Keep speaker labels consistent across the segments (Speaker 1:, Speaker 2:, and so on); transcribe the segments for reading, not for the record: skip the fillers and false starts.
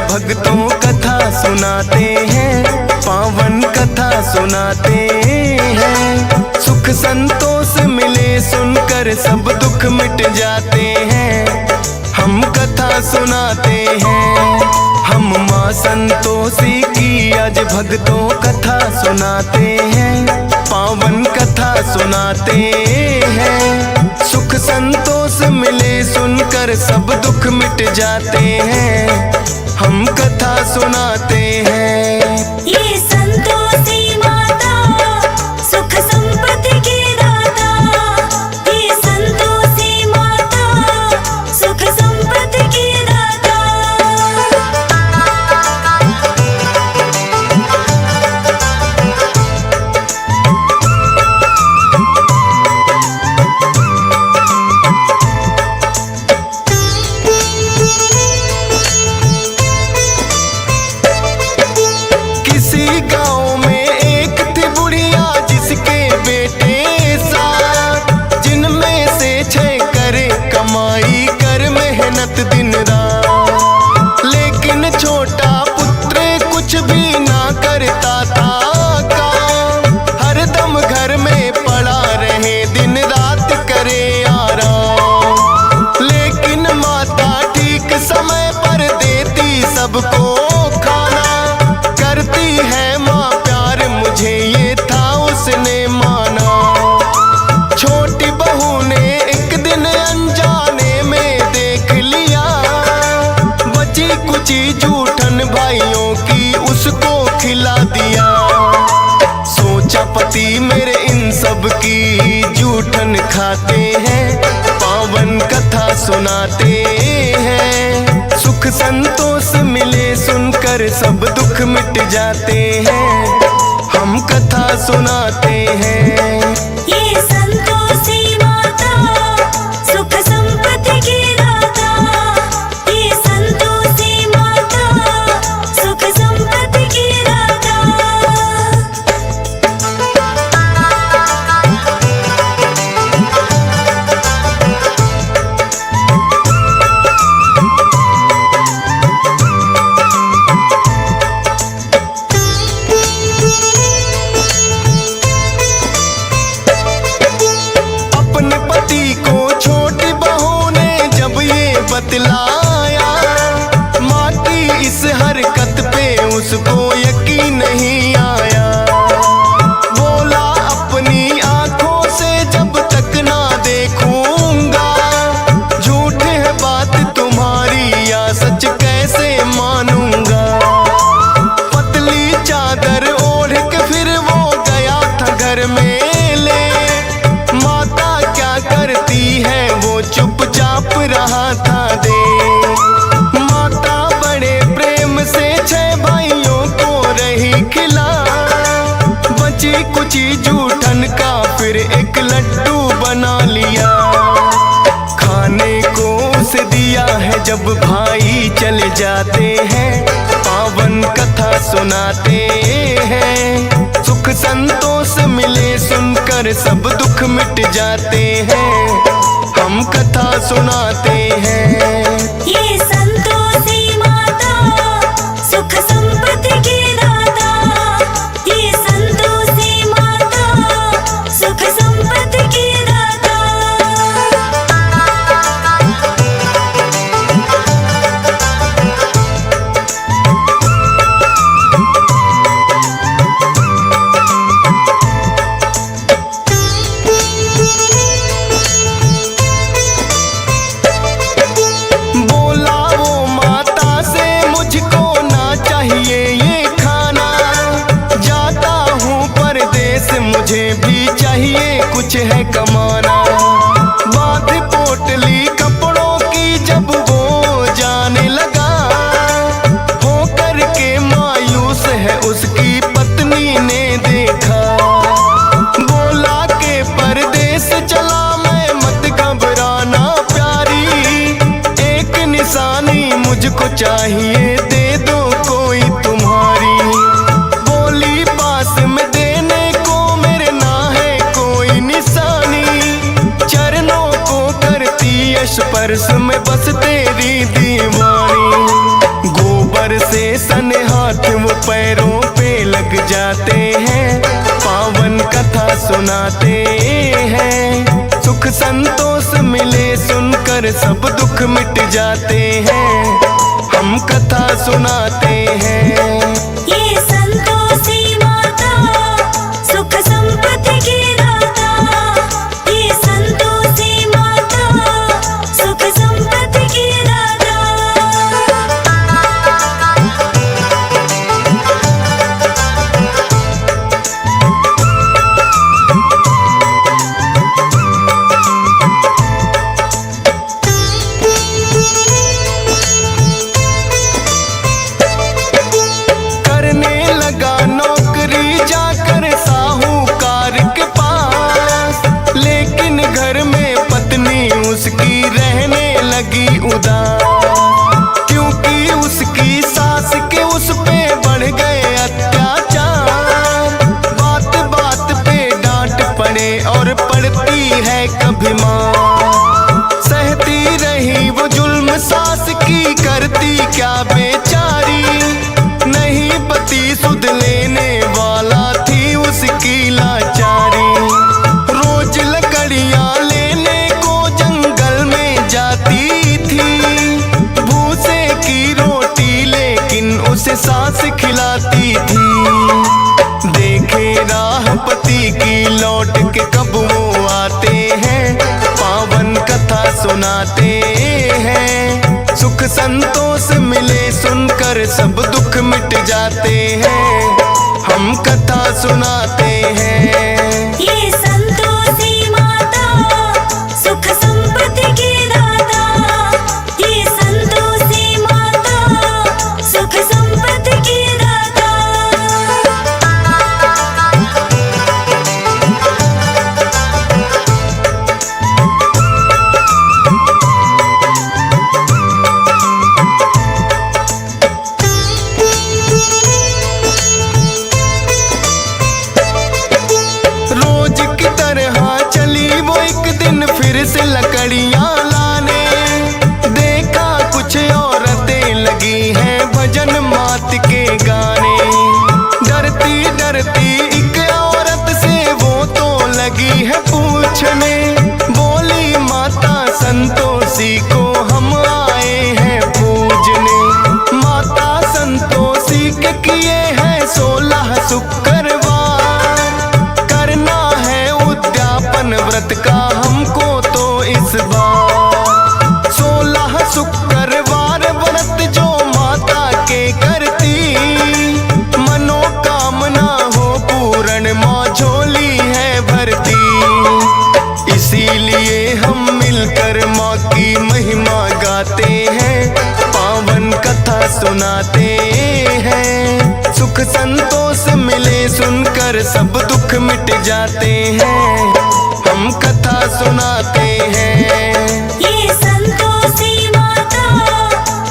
Speaker 1: भक्तों कथा सुनाते हैं, पावन कथा सुनाते हैं। सुख संतोष मिले सुनकर सब दुख मिट जाते हैं। हम कथा सुनाते हैं, हम माँ संतोषी की आज भक्तों कथा सुनाते हैं, पावन कथा सुनाते हैं। सुख संतोष मिले सुनकर सब दुख मिट जाते हैं। हम कथा सुनाते हैं।
Speaker 2: ये संतोषी माता सुख संपत्ति की दाता, ये संतोषी माता सुख संपत्ति की दाता।
Speaker 1: गाँव में एक थी बुढ़िया जिसके बेटे सात, जिनमें से 6 करे कमाई कर मेहनत दिन रात। लेकिन छोटा पुत्र कुछ भी ना करता था काम, हरदम घर में पड़ा रहे दिन रात करे आराम। लेकिन माता ठीक समय पर देती सबको खाना, करती है माँ प्यार मुझे ये था उसने माना। छोटी बहू ने एक दिन अनजाने में देख लिया, बची कुची जूठन भाइयों की उसको खिला दिया। सोचा पति मेरे इन सब की जूठन खाते हैं, पावन कथा सुनाते हैं। सुख संतोष मिले सुनकर सब दुख मिट जाते हैं। हम कथा सुनाते हैं।
Speaker 2: ये संतोषी माता सुख संपत्ति की दाता, ये संतोषी माता सुख संपत्ति की दाता। बतलाया माँ की इस हरकत पे उसको यकीन नहीं आया। बोला अपनी आंखों से जब तक ना देखूंगा, झूठ है बात तुम्हारी या सच कैसे मानूंगा। पतली चादर ओढ़ के फिर वो गया था घर में ले, माता क्या करती है वो चुपचाप रहा था दे। माता बड़े प्रेम से 6 भाइयों को रही खिला, बची कुची जूठन का फिर एक लड्डू बना लिया। खाने को उसे दिया है जब भाई चले जाते हैं, पावन कथा सुनाते हैं। सुख संतोष मिले सुनकर सब दुख मिट जाते हैं। हम कथा सुनाते हैं। ये संतोषी माता सुख संपत्ति की दाता, ये संतोषी माता सुख संपत्ति की दाता।
Speaker 1: मुझे भी चाहिए कुछ है कमाना। बात पोटली कपड़ों की जब वो जाने लगा, हो करके मायूस है उसकी पत्नी ने देखा। बोला के परदेस चला मैं मत घबराना प्यारी, एक निशानी मुझको चाहिए दे दो कोई तुम्हारी। बोली पास में देने को मेरे ना है कोई निशानी, चरणों को करती स्पर्श में बस तेरी दीवानी। गोबर सन हाथ वो पैरों पे लग जाते हैं, पावन कथा सुनाते हैं। सुख संतोष मिले सुनकर सब दुख मिट जाते हैं, हम कथा सुनाते हैं।
Speaker 3: ये संतोषी माता सुख संपत्ति की दाता, ये संतोषी माता सुख संपत्ति की दाता।
Speaker 1: करने लगा नौकरी जाकर साहूकार के पास, लेकिन घर में पत्नी उसकी रहने लगी उदास, क्योंकि उसकी सास के उस पे बढ़ गए अत्याचार। बात बात पे डांट पड़े और पड़ती है कभी मार, सहती रही वो जुल्म सास की, करती क्या बेचारी। नहीं पति सुध लेने वाला थी उसकी लाचारी, रोज लकड़ियां लेने को जंगल में जाती थी, भूसे की रोटी लेकिन उसे सास खिलाती थी। देखे राह पति की लौट के कब वो आते हैं, पावन कथा सुनाते हैं। सुख संतोष मिले सुनकर सब दुख मिट जाते हैं, हम कथा सुनाते हैं।
Speaker 3: ये संतोषी माता सुख संपत्ति की दाता, ये संतोषी माता सुख संपत्ति की दाता।
Speaker 1: रोज की तरह चली वो एक दिन फिर से लकड़ियां लाने, देखा कुछ औरतें लगी हैं भजन मात के गाने। डरती डरती एक औरत से वो तो लगी है पूछने, बोली माता संतोषी को हम आए हैं पूजने। माता संतोषी के किए हैं 16 शुक्रवार, करना है उद्यापन व्रत का हमको तो इस बार। 16 शुक्रवार व्रत जो माता के करती, मनोकामना हो पूर्ण माँ झोली है भरती। इसीलिए हम मिलकर माँ की महिमा गाते हैं, पावन कथा सुनाते हैं। सुख संतोष मिले सुनकर सब दुख मिट जाते हैं, हम कथा सुनाते हैं।
Speaker 3: ये संतोषी माता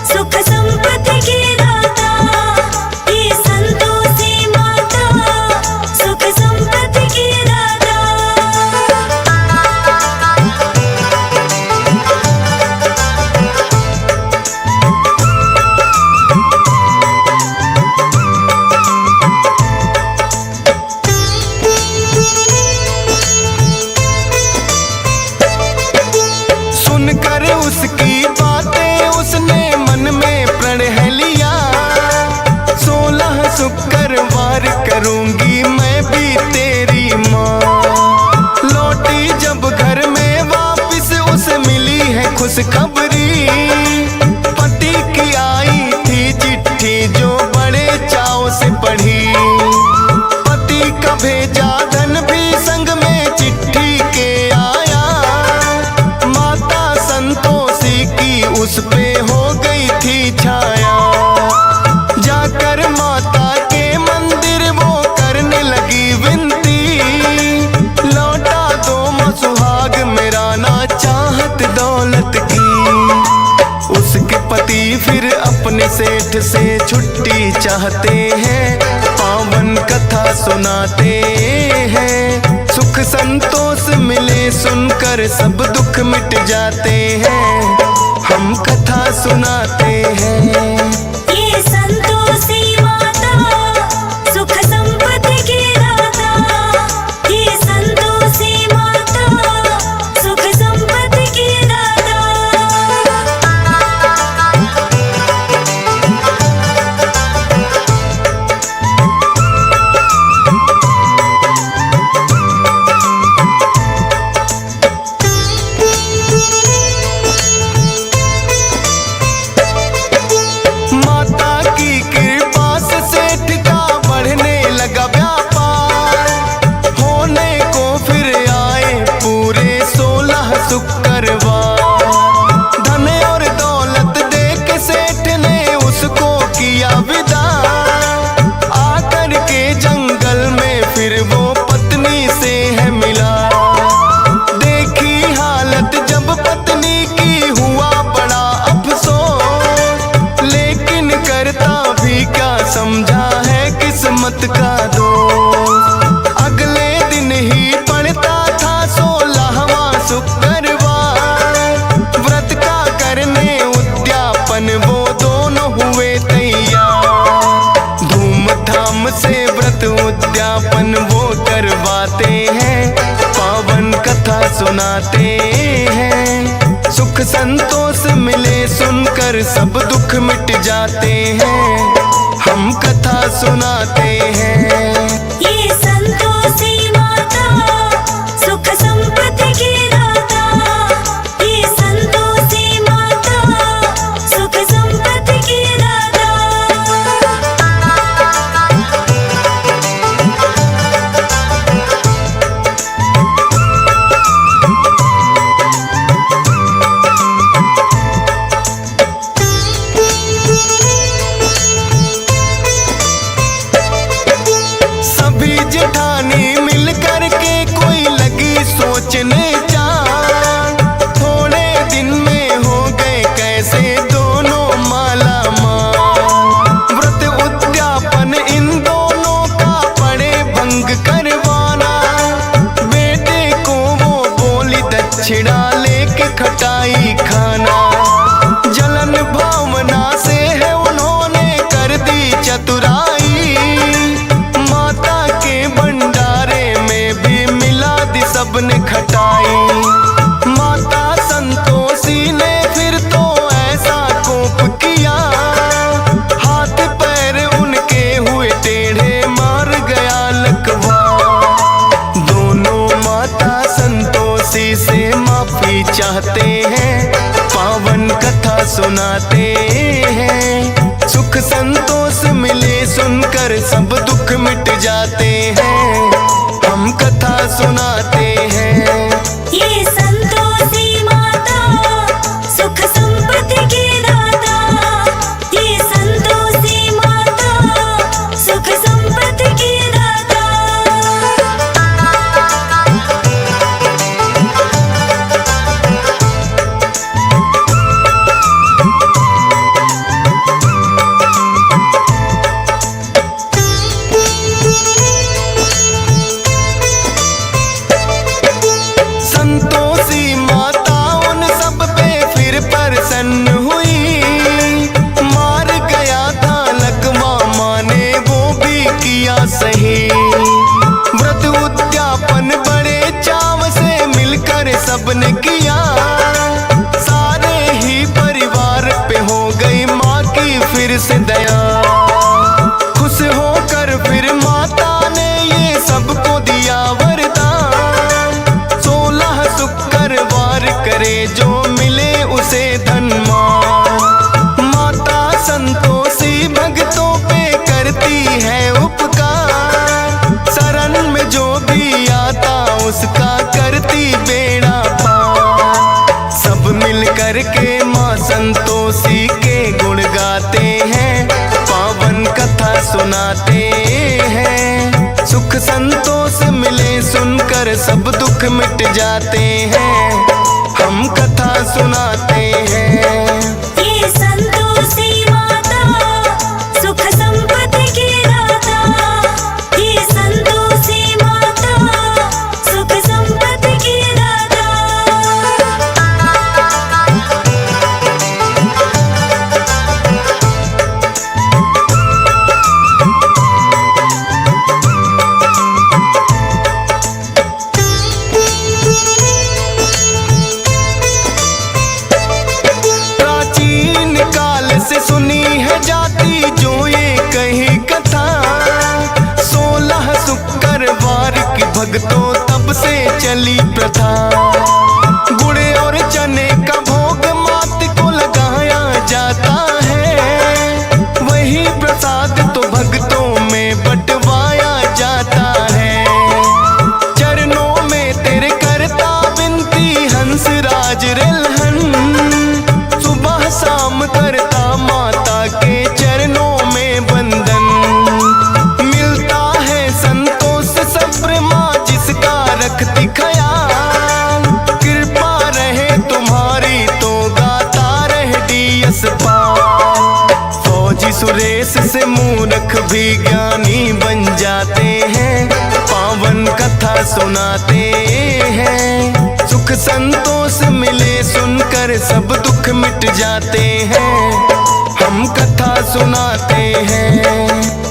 Speaker 3: सुख संपत्ति की दाता, ये संतोषी माता सुख संपत्ति की दाता।
Speaker 1: सुनकर उसकी बातें उसने मन में प्रण लिया, 16 शुक्रवार करूंगी मैं भी तेरी माँ। लौटी जब घर में वापस उसे मिली है खुशखबरी, पति की आई थी चिट्ठी जो बड़े चाव से पढ़ी। पति का भेजा धन भी संग में चिट्ठी के आया, माता संतोषी की उस पे हो गई थी छाया। जाकर माता के मंदिर वो करने लगी विनती, लौटा दो माँ सुहाग मेरा ना चाहत दौलत की। उसके पति फिर अपने सेठ से छुट्टी चाहते हैं, पावन कथा सुनाते हैं। सुख संतोष मिले सुनकर सब दुख मिट जाते हैं, हम कथा सुनाते हैं।
Speaker 3: ये संतोष
Speaker 1: उद्यापन वो करवाते हैं, पावन कथा सुनाते हैं। सुख संतोष मिले सुनकर सब दुख मिट जाते हैं, हम कथा सुनाते हैं।
Speaker 3: ये संतोषी माता सुख संपत्ति की दाता, ये संतोषी माता सुख संपत्ति की दाता।
Speaker 1: सभी जेठानी मिल कर के कोई लगी सोचने चार, थोड़े दिन में हो गए कैसे दोनों माला माल। व्रत उद्यापन इन दोनों का पड़े भंग करवाना, बेटे को वो बोली दक्षिणा लेके खटाई खाना। जलन भावना से है उन्होंने कर दी चतुराई, माता के भंडारे में भी मिला दी सबने खटाई। माता संतोषी ने फिर तो ऐसा कोप किया, हाथ पैर उनके हुए टेढ़े मार गया लकवा। दोनों माता संतोषी से माफी चाहते हैं, पावन कथा सुनाते हैं। सुख संतोष मिले सुनकर सब दुख मिट जाते हैं, हम कथा सुनाते हैं।
Speaker 3: ये संतोषी माता सुख संपत्ति की दाता, ये संतोषी माता सुख संपत्ति की दाता।
Speaker 1: संतोषी माता उन सब पे फिर प्रसन्न हुई, मार गया था लकवा माँ ने वो भी किया सही। व्रत उद्यापन बड़े चाव से मिलकर सबने किया, सारे ही परिवार पे हो गई माँ की फिर से दया। खुश होकर फिर माता ने ये सबको दिया वरदान, 16 शुक्रवार करे जो मिले उसे धन मान। माता संतोषी भक्तों पे करती है उपकार, शरण में जो भी आता उसका करती बेड़ा पार। सब मिल कर के माँ संतोषी के गुण गाते हैं, पावन कथा सुनाते हैं। सुख संतोष मिले सुनकर सब दुख मिट जाते हैं, हम कथा सुनाते हैं।
Speaker 3: ये संतोषी माता सुख संपत्ति की दाता, ये संतोषी माता सुख संपत्ति की दाता।
Speaker 1: प्राचीन काल से सुनी है जाती जो ये कही कथा, 16 शुक्रवार की भक्तों तब से चली प्रथा। गुड़ और चने का भोग मात को लगाया जाता है, वही प्रसाद तो भक्तों में बंटवाया जाता है। चरणों में तेरे करता विनती हंसराज रेलहन, सुबह शाम करता माता के चरणों में वंदन। मिलता है संतोष सब्र माँ जिसका रखती ख्याल, कृपा रहे तुम्हारी तो गाता रहे डीएस पाल। फौजी सुरेश से मूर्ख भी ज्ञानी बन जाते हैं, पावन कथा सुनाते हैं। सुख संतोष मिले सुनकर सब दुख मिट जाते हैं, हम कथा सुनाते हैं।